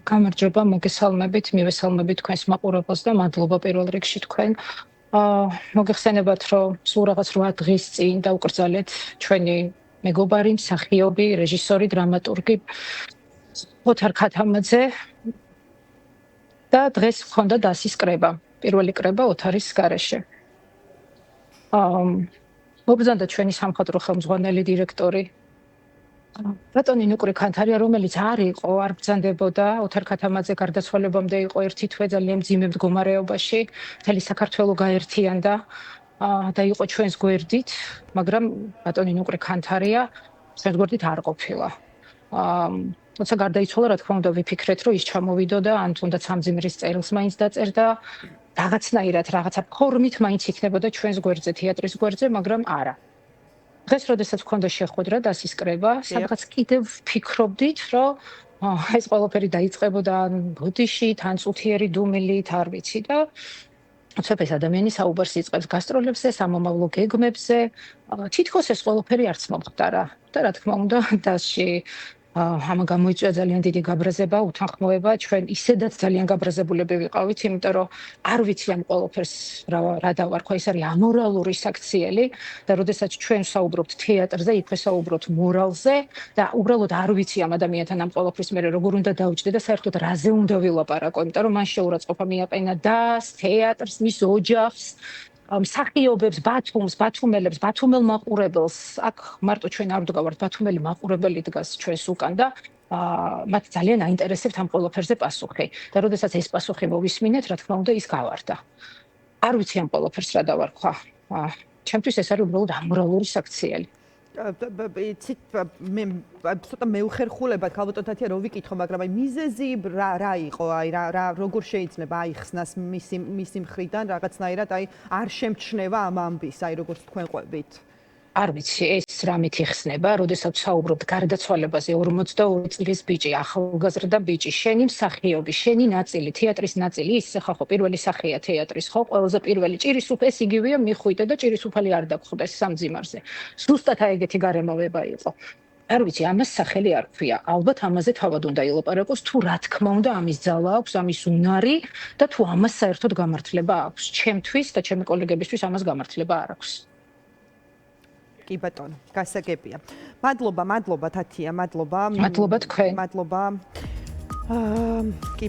გამარჯობა, მოგესალმებით, მივესალმებით თქვენს მაყურებელს და მადლობა პირველ რიგში თქვენ. მოგეხსენებათ, რომ სულ რაღაც 8 დღის წინ დაუკრძალეთ ჩვენი მეგობარი, მსახიობი, რეჟისორი, დრამატურგი ოთარ ქათამაძე და დღეს მქონდა დასის კრება. პირველი კრება ოთარის გარეშე. მობრძანდა ჩვენი სამხატვრო ხელმძღვანელი დირექტორი ბატონი ნუკრი ქანთარია, რომელიც არ იყო, არ ბრძანდებოდა, ოთარ ქათამაძე გარდაცვალებამდე იყო ერთი თვე ძალიან მძიმე მდგომარეობაში, მთელი საქართველო გაერთიანდა და იყო ჩვენს გვერდით, მაგრამ ბატონი ნუკრი ქანთარია ჩვენს გვერდით არ ყოფილა. როცა გარდაიცვალა, რა თქმა უნდა, ვიფიქრეთ, რომ ის ჩამოვიდოდა, ან თუნდაც სამძიმრის წერილს მაინც დაწერდა, რაღაცნაირად რაღაცა ფორმით მაინც იქნებოდა ჩვენს გვერდზე, თეატრის გვერდზე, მაგრამ არა. დღეს როდესაც გქონდა შეხვედრა დასის კრება, სადღაც კიდევ ვფიქრობდით, რომ ეს ყველაფერი დაიწყებოდა ბოდიშით, ან წუთიერი დუმილით, არ ვიცი და უცებ ეს ადამიანი საუბარს იწყებს გასტროლებზე, სამომავლო გეგმებზე, თითქოს ეს ყველაფერი არც მომხდარა. და რა თქმა უნდა, დასში ამან გამოიწვია ძალიან დიდი გაბრაზება, უთანხმოება, ჩვენ ისედაც ძალიან გაბრაზებულები ვიყავით, იმიტომ რომ არ ვიცი ამ ყველაფერს რა დავარქვა, ეს არის ამორალური საქციელი და როდესაც ჩვენ საუბრობთ თეატრზე, იქვე საუბრობთ მორალზე და უბრალოდ არ ვიცი ამ ადამიანთან ამ ყველაფრის მერე როგორ უნდა დაუჭდე და საერთოდ რაზე უნდა ვილაპარაკო, იმიტომ რომ მან შეურაცხყოფა მიაყენა დას, თეატრს, მის ოჯახს, მსახიობებს, ბათუმს, ბათუმელებს, ბათუმელ მაყურებელს, აქ მარტო ჩვენ არ ვდგავართ, ბათუმელი მაყურებელი დგას ჩვენს უკან და მათ ძალიან აინტერესებთ ამ ყველაფერზე პასუხი. და როდესაც ეს პასუხი მოვისმინეთ, რა თქმა უნდა, ის გავარდა. არ ვიცი ამ ყველაფერს რა დავარქვა. ჩემთვის ეს არის უბრალოდ ამორალური საქციელი. იცით, მე ცოტა მეუხერხულებად ქალბატონ თათია რო ვიკითხო, მაგრამ აი მიზეზი რა იყო, აი რა როგორ შეიძლება აიხსნას მისი მხრიდან რაღაცნაირად აი არ შემჩნევა ამ ამბის, აი როგორც თქვენ ყვებით. არ ვიცი, ეს რამით იხსნება, როდესაც საუბრობთ გარდაცვალებაზე 42 წლის ბიჭი, ახალგაზრდა ბიჭი, შენი მსახიობი, შენი ნაწილი, თეატრის ნაწილი, ის ხა ხო პირველი სახეა თეატრის, ხო, ყველაზე პირველი ჭირისუფლეს იგივეა მიხვიდე და ჭირისუფალი არ დაგხვდეს სამძიმარზე. ზუსტად აი ეგეთი გარემოება იყო. არ ვიცი, ამას სახელი არ ქვია. ალბათ ამაზე თავად უნდა ილაპარაკოს, თუ რა თქმა უნდა ამის ძალა აქვს, ამის უნარი და თუ ამას საერთოდ გამართლება აქვს. ჩემთვის და ჩემი კოლეგებისთვის ამას გამართლება არ აქვს. კი ბატონო, გასაგებია. მადლობა თათია, მადლობა. მადლობა თქვენ. მადლობა. კი